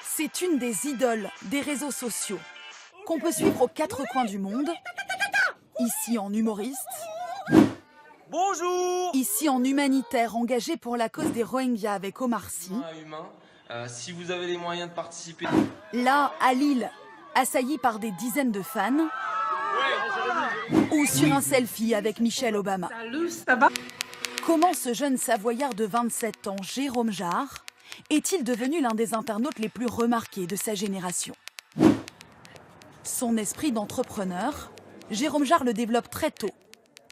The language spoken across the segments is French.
C'est une des idoles des réseaux sociaux qu'on peut suivre aux quatre coins du monde. Ici en humoriste. Bonjour. Ici en humanitaire engagé pour la cause des Rohingyas avec Omar Sy. Si vous avez les moyens de participer. Là, à Lille, assailli par des dizaines de fans. Ou sur un selfie avec Michelle Obama. Salut, ça va? Comment ce jeune Savoyard de 27 ans, Jérôme Jarre, est-il devenu l'un des internautes les plus remarqués de sa génération? Son esprit d'entrepreneur, Jérôme Jarre le développe très tôt,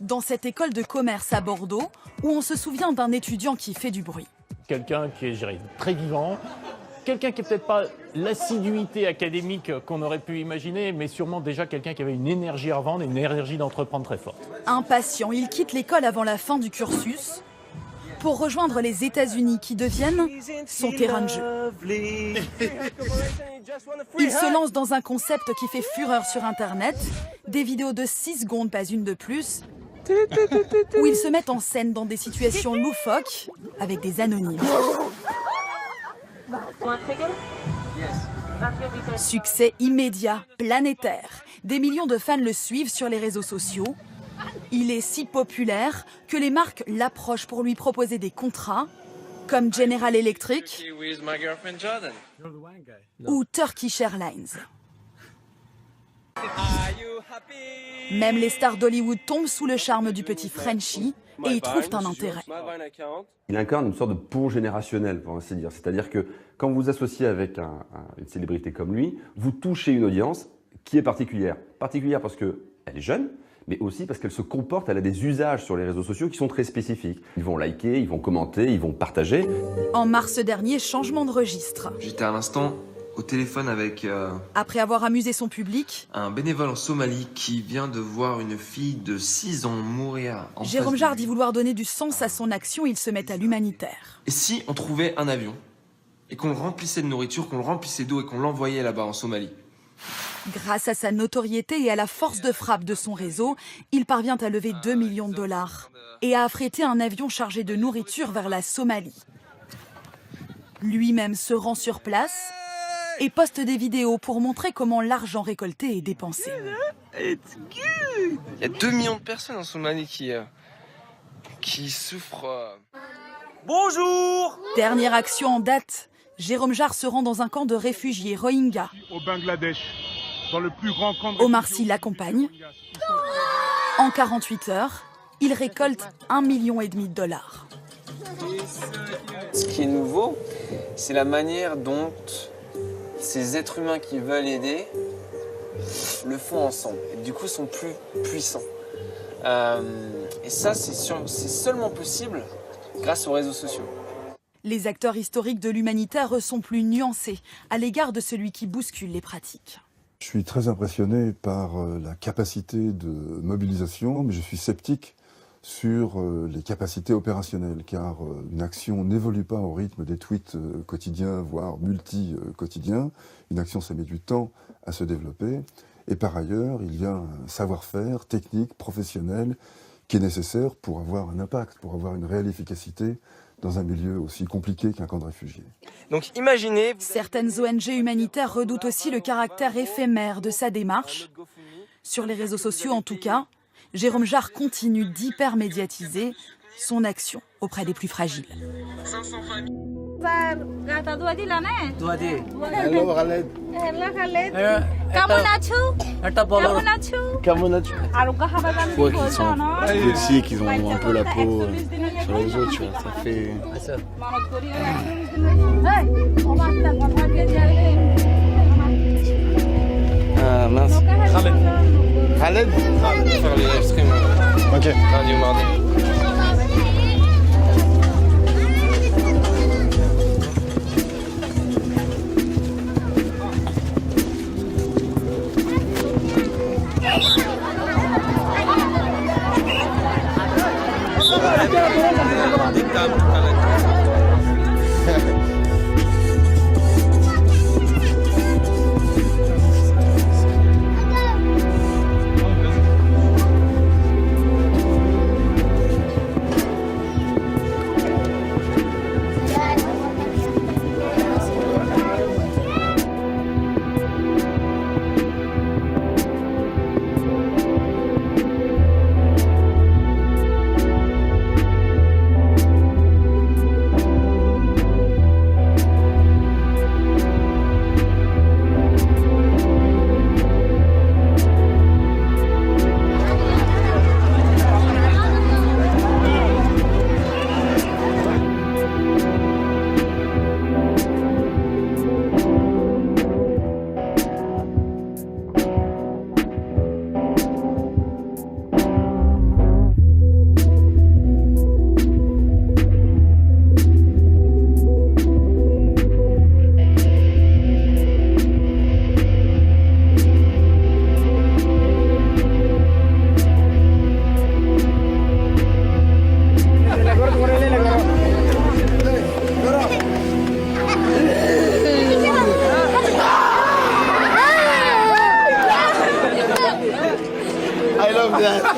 dans cette école de commerce à Bordeaux, où on se souvient d'un étudiant qui fait du bruit. Quelqu'un qui est, je dirais, très vivant, quelqu'un qui n'a peut-être pas l'assiduité académique qu'on aurait pu imaginer, mais sûrement déjà quelqu'un qui avait une énergie à revendre, une énergie d'entreprendre très forte. Impatient, il quitte l'école avant la fin du cursus pour rejoindre les États-Unis qui deviennent son terrain de jeu. Il se lance dans un concept qui fait fureur sur Internet, des vidéos de 6 secondes, pas une de plus, où il se met en scène dans des situations loufoques avec des anonymes. Succès immédiat, planétaire. Des millions de fans le suivent sur les réseaux sociaux. Il est si populaire que les marques l'approchent pour lui proposer des contrats, comme General Electric ou Turkish Airlines. Même les stars d'Hollywood tombent sous le charme du petit Frenchie et y trouvent un intérêt. Il incarne une sorte de pont générationnel, pour ainsi dire. C'est-à-dire que quand vous vous associez avec une célébrité comme lui, vous touchez une audience qui est particulière. Particulière parce qu'elle est jeune, mais aussi parce qu'elle se comporte, elle a des usages sur les réseaux sociaux qui sont très spécifiques. Ils vont liker, ils vont commenter, ils vont partager. En mars dernier, changement de registre. J'étais à l'instant au téléphone avec après avoir amusé son public, un bénévole en Somalie qui vient de voir une fille de 6 ans mourir. Jérôme Jarre dit vouloir donner du sens à son action, il se met à l'humanitaire. Et si on trouvait un avion et qu'on le remplissait de nourriture, qu'on le remplissait d'eau et qu'on l'envoyait là-bas en Somalie? Grâce à sa notoriété et à la force de frappe de son réseau, il parvient à lever 2 millions de dollars et à affréter un avion chargé de nourriture vers la Somalie. Lui-même se rend sur place et poste des vidéos pour montrer comment l'argent récolté est dépensé. Il y a 2 millions de personnes en Somalie qui souffrent. Bonjour. Dernière action en date, Jérôme Jarre se rend dans un camp de réfugiés Rohingyas. Au Bangladesh, dans le plus grand camp de Omar Sy l'accompagne. En 48 heures, il récolte 1,5 million de dollars. Ce qui est nouveau, c'est la manière dont ces êtres humains qui veulent aider le font ensemble. Et du coup, sont plus puissants. Et ça, c'est seulement possible grâce aux réseaux sociaux. Les acteurs historiques de l'humanitaire sont plus nuancés à l'égard de celui qui bouscule les pratiques. Je suis très impressionné par la capacité de mobilisation, mais je suis sceptique sur les capacités opérationnelles, car une action n'évolue pas au rythme des tweets quotidiens, voire multi-quotidiens. Une action, ça met du temps à se développer. Et par ailleurs, il y a un savoir-faire technique, professionnel, qui est nécessaire pour avoir un impact, pour avoir une réelle efficacité dans un milieu aussi compliqué qu'un camp de réfugiés. Donc imaginez... Certaines ONG humanitaires redoutent aussi le caractère éphémère de sa démarche. Sur les réseaux sociaux en tout cas, Jérôme Jarre continue d'hyper-médiatiser son action auprès des plus fragiles. Aussi qu'ils ont un peu la peau sur les autres, tu vois, ça fait... Ah mince. Khaled. Faire les live streams. Ok. Lundi ou mardi. that.